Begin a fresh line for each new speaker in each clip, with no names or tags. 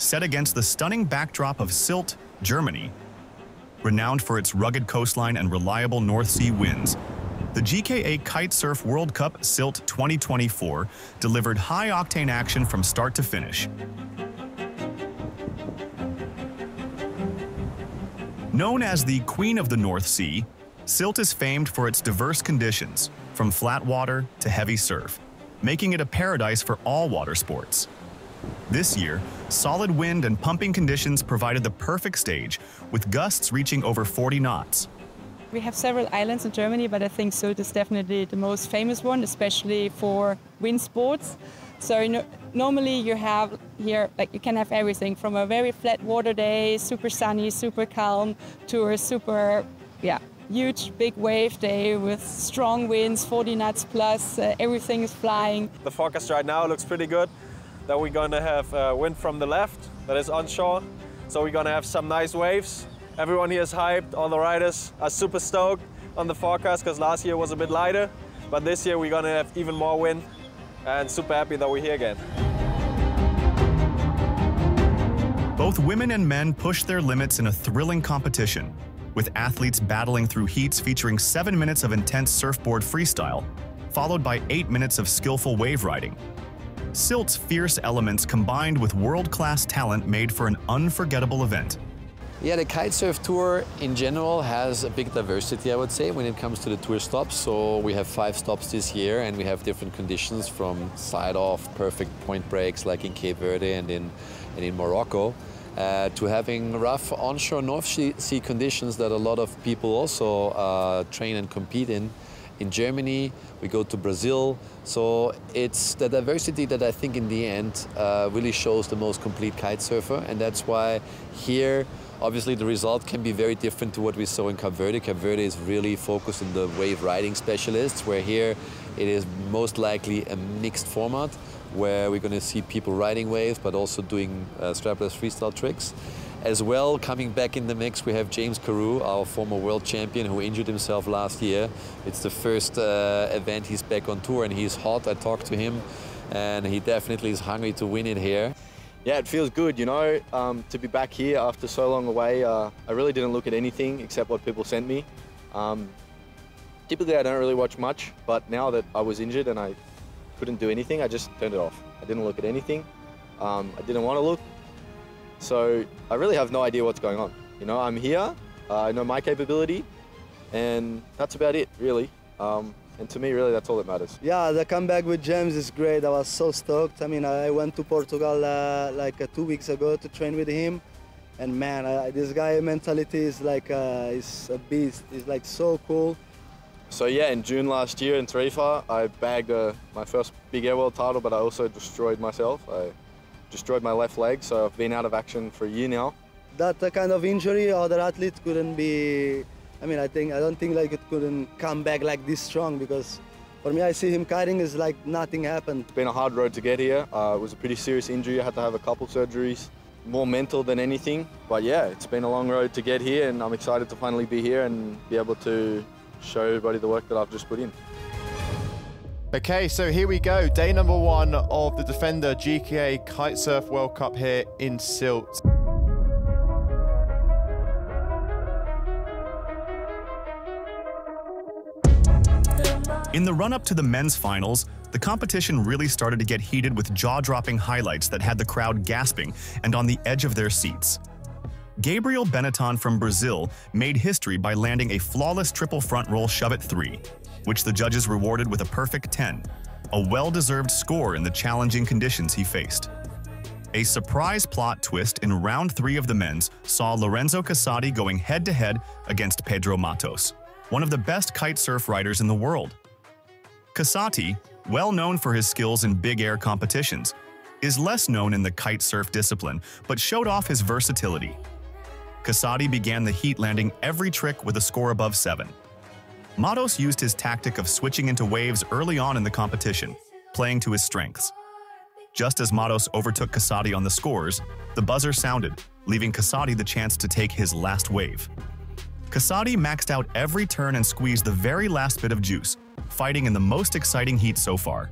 set against the stunning backdrop of Sylt, Germany. Renowned for its rugged coastline and reliable North Sea winds, the GKA Kitesurf World Cup Sylt 2024 delivered high-octane action from start to finish. Known as the Queen of the North Sea, Sylt is famed for its diverse conditions, from flat water to heavy surf, making it a paradise for all water sports. This year, solid wind and pumping conditions provided the perfect stage, with gusts reaching over 40 knots.
We have several islands in Germany, but I think Sylt is definitely the most famous one, especially for wind sports. So normally you have here, you can have everything from a very flat water day, super sunny, super calm, to a super, huge big wave day with strong winds, 40 knots plus, everything is flying.
The forecast right now looks pretty good. That we're going to have wind from the left, that is onshore. So we're going to have some nice waves. Everyone here is hyped, all the riders are super stoked on the forecast because last year was a bit lighter. But this year we're going to have even more wind and super happy that we're here again.
Both women and men pushed their limits in a thrilling competition, with athletes battling through heats featuring 7 minutes of intense surfboard freestyle, followed by 8 minutes of skillful wave riding. Sylt's fierce elements combined with world-class talent made for an unforgettable event.
Yeah, the kitesurf tour in general has a big diversity, I would say, when it comes to the tour stops. So we have 5 stops this year, and we have different conditions from side-off, perfect point breaks like in Cape Verde and in Morocco, to having rough onshore North Sea conditions that a lot of people also train and compete in. In Germany, we go to Brazil. So it's the diversity that I think in the end really shows the most complete kite surfer, and that's why here, obviously the result can be very different to what we saw in Cape Verde. Cape Verde is really focused on the wave riding specialists, where here it is most likely a mixed format, where we're going to see people riding waves, but also doing strapless freestyle tricks. As well, coming back in the mix, we have James Carew, our former world champion, who injured himself last year. It's the first event he's back on tour, and he's hot. I talked to him, and he definitely is hungry to win it here.
Yeah, it feels good, to be back here after so long away. I really didn't look at anything except what people sent me. Typically, I don't really watch much, but now that I was injured and I couldn't do anything, I just turned it off. I didn't look at anything. I didn't want to look. So I really have no idea what's going on. I'm here, I know my capability, and that's about it, really. And to me, really, that's all that matters.
Yeah, the comeback with James is great. I was so stoked. I mean, I went to Portugal 2 weeks ago to train with him. And man, this guy mentality is he's a beast. He's so cool.
So yeah, in June last year in Tarifa, I bagged my first Big Air World title, but I also destroyed myself. I destroyed my left leg, so I've been out of action for a year now.
That kind of injury, other athletes couldn't be. I don't think it couldn't come back like this strong, because for me, I see him kiting is like nothing happened.
It's been a hard road to get here. It was a pretty serious injury. I had to have a couple surgeries, more mental than anything. But yeah, it's been a long road to get here, and I'm excited to finally be here and be able to show everybody the work that I've just put in.
Okay, so here we go. Day number 1 of the Defender GKA Kitesurf World Cup here in Sylt.
In the run-up to the men's finals, the competition really started to get heated with jaw-dropping highlights that had the crowd gasping and on the edge of their seats. Gabriel Benetton from Brazil made history by landing a flawless triple front roll shove-it 3, which the judges rewarded with a perfect 10, a well-deserved score in the challenging conditions he faced. A surprise plot twist in round 3 of the men's saw Lorenzo Casati going head-to-head against Pedro Matos, one of the best kite surf riders in the world. Casati, well known for his skills in big air competitions, is less known in the kite surf discipline, but showed off his versatility. Casati began the heat landing every trick with a score above 7. Matos used his tactic of switching into waves early on in the competition, playing to his strengths. Just as Matos overtook Casati on the scores, the buzzer sounded, leaving Casati the chance to take his last wave. Casati maxed out every turn and squeezed the very last bit of juice, fighting in the most exciting heat so far.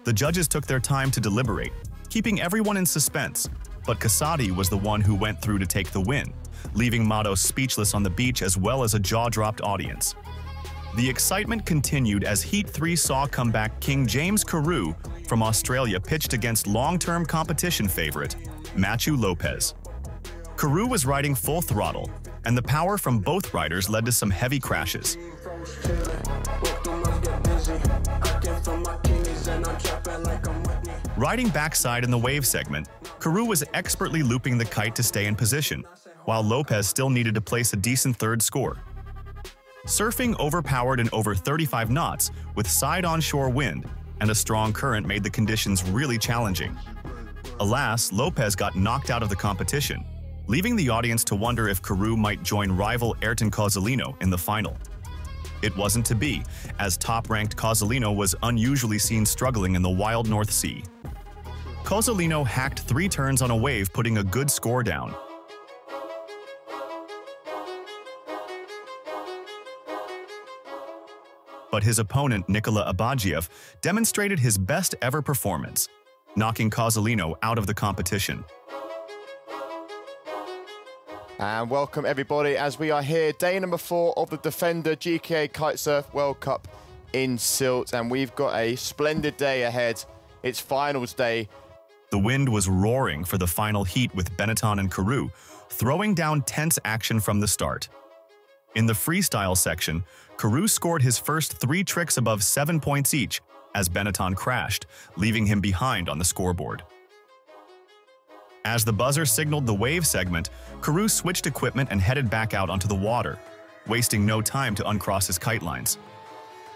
The judges took their time to deliberate, keeping everyone in suspense, but Casati was the one who went through to take the win, leaving Matos speechless on the beach as well as a jaw-dropped audience. The excitement continued as Heat 3 saw comeback king James Carew from Australia pitched against long-term competition favorite Machu Lopez. Carew was riding full throttle, and the power from both riders led to some heavy crashes. Riding backside in the wave segment, Carew was expertly looping the kite to stay in position, while Lopez still needed to place a decent third score. Surfing overpowered in over 35 knots with side onshore wind and a strong current made the conditions really challenging. Alas, Lopez got knocked out of the competition, leaving the audience to wonder if Carew might join rival Ayrton Cozzolino in the final. It wasn't to be, as top-ranked Cozzolino was unusually seen struggling in the wild North Sea. Cozzolino hacked 3 turns on a wave, putting a good score down. But his opponent, Nikola Abadjiev, demonstrated his best-ever performance, knocking Cozzolino out of the competition.
And welcome everybody as we are here, day number 4 of the Defender GKA Kitesurf World Cup in Sylt, and we've got a splendid day ahead. It's finals day.
The wind was roaring for the final heat with Benetton and Carew, throwing down tense action from the start. In the freestyle section, Carew scored his first 3 tricks above 7 points each as Benetton crashed, leaving him behind on the scoreboard. As the buzzer signaled the wave segment, Carew switched equipment and headed back out onto the water, wasting no time to uncross his kite lines.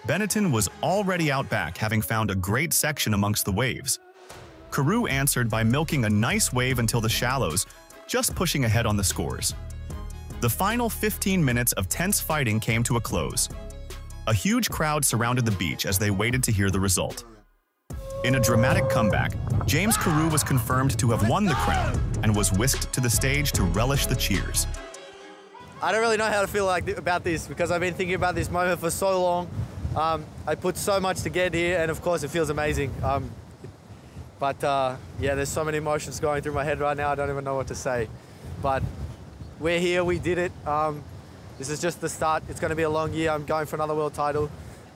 Benetton was already out back, having found a great section amongst the waves. Carew answered by milking a nice wave until the shallows, just pushing ahead on the scores. The final 15 minutes of tense fighting came to a close. A huge crowd surrounded the beach as they waited to hear the result. In a dramatic comeback, James Carew was confirmed to have won the crown and was whisked to the stage to relish the cheers.
I don't really know how to feel about this because I've been thinking about this moment for so long. I put so much to get here, and of course it feels amazing. Yeah, there's so many emotions going through my head right now, I don't even know what to say. But we're here, we did it. This is just the start. It's going to be a long year. I'm going for another world title,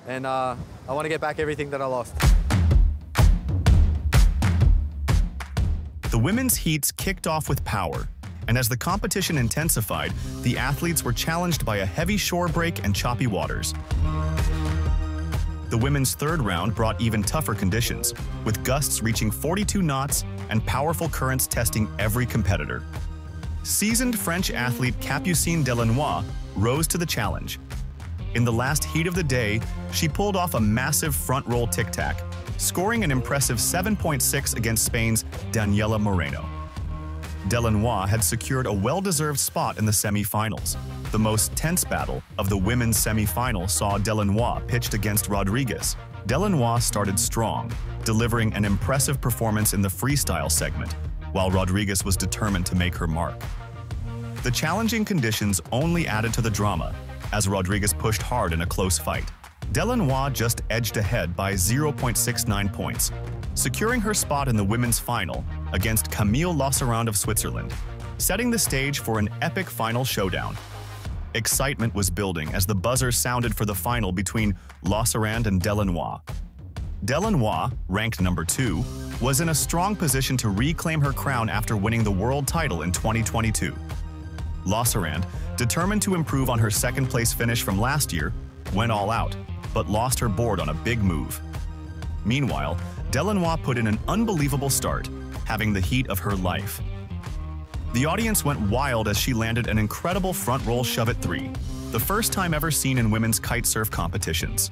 and I want to get back everything that I lost.
The women's heats kicked off with power, and as the competition intensified, the athletes were challenged by a heavy shore break and choppy waters. The women's third round brought even tougher conditions, with gusts reaching 42 knots and powerful currents testing every competitor. Seasoned French athlete Capucine Delannoy rose to the challenge. In the last heat of the day, she pulled off a massive front roll tic-tac, scoring an impressive 7.6 against Spain's Daniela Moreno. Delannoy had secured a well-deserved spot in the semi-finals. The most tense battle of the women's semi-final saw Delannoy pitched against Rodriguez. Delannoy started strong, delivering an impressive performance in the freestyle segment, while Rodriguez was determined to make her mark. The challenging conditions only added to the drama, as Rodriguez pushed hard in a close fight. Delannoy just edged ahead by 0.69 points, securing her spot in the women's final against Camille Losserand of Switzerland, setting the stage for an epic final showdown. Excitement was building as the buzzer sounded for the final between Losserand and Delannoy. Delannoy, ranked number 2, was in a strong position to reclaim her crown after winning the world title in 2022. Losserand, determined to improve on her second-place finish from last year, went all out, but lost her board on a big move. Meanwhile, Delannoy put in an unbelievable start, having the heat of her life. The audience went wild as she landed an incredible front roll shove-it 3, the first time ever seen in women's kitesurf competitions.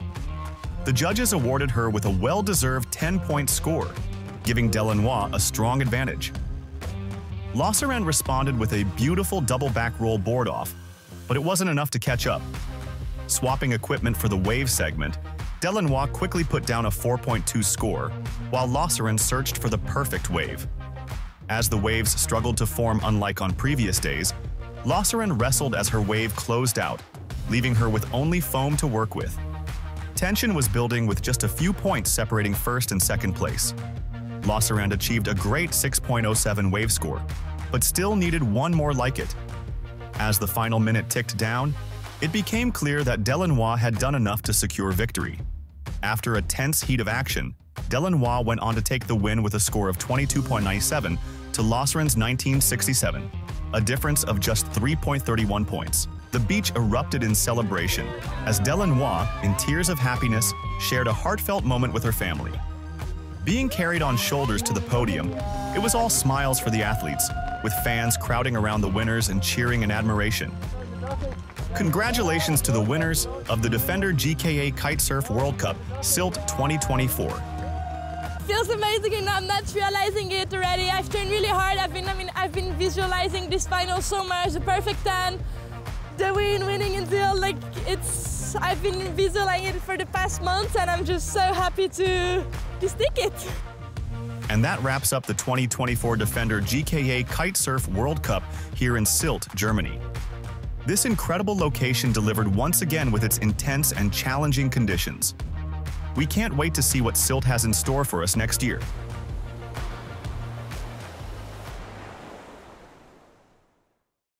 The judges awarded her with a well-deserved 10-point score, giving Delannoy a strong advantage. Losserand responded with a beautiful double back roll board off, but it wasn't enough to catch up. Swapping equipment for the wave segment, Delannoy quickly put down a 4.2 score, while Losserand searched for the perfect wave. As the waves struggled to form unlike on previous days, Losserand wrestled as her wave closed out, leaving her with only foam to work with. Tension was building with just a few points separating first and second place. Lossarand achieved a great 6.07 wave score, but still needed one more like it. As the final minute ticked down, it became clear that Delannoy had done enough to secure victory. After a tense heat of action, Delannoy went on to take the win with a score of 22.97 to Lossarand's 19.67, a difference of just 3.31 points. The beach erupted in celebration as Delannoy, in tears of happiness, shared a heartfelt moment with her family. Being carried on shoulders to the podium, it was all smiles for the athletes, with fans crowding around the winners and cheering in admiration. Congratulations to the winners of the Defender GKA Kitesurf World Cup Sylt 2024.
Feels amazing and I'm not realizing it already. I've trained really hard. I've been visualizing this final so much, the perfect 10, the winning until I've been visualizing it for the past months and I'm just so happy to stick it.
And that wraps up the 2024 Defender GKA Kitesurf World Cup here in Sylt, Germany. This incredible location delivered once again with its intense and challenging conditions. We can't wait to see what Sylt has in store for us next year.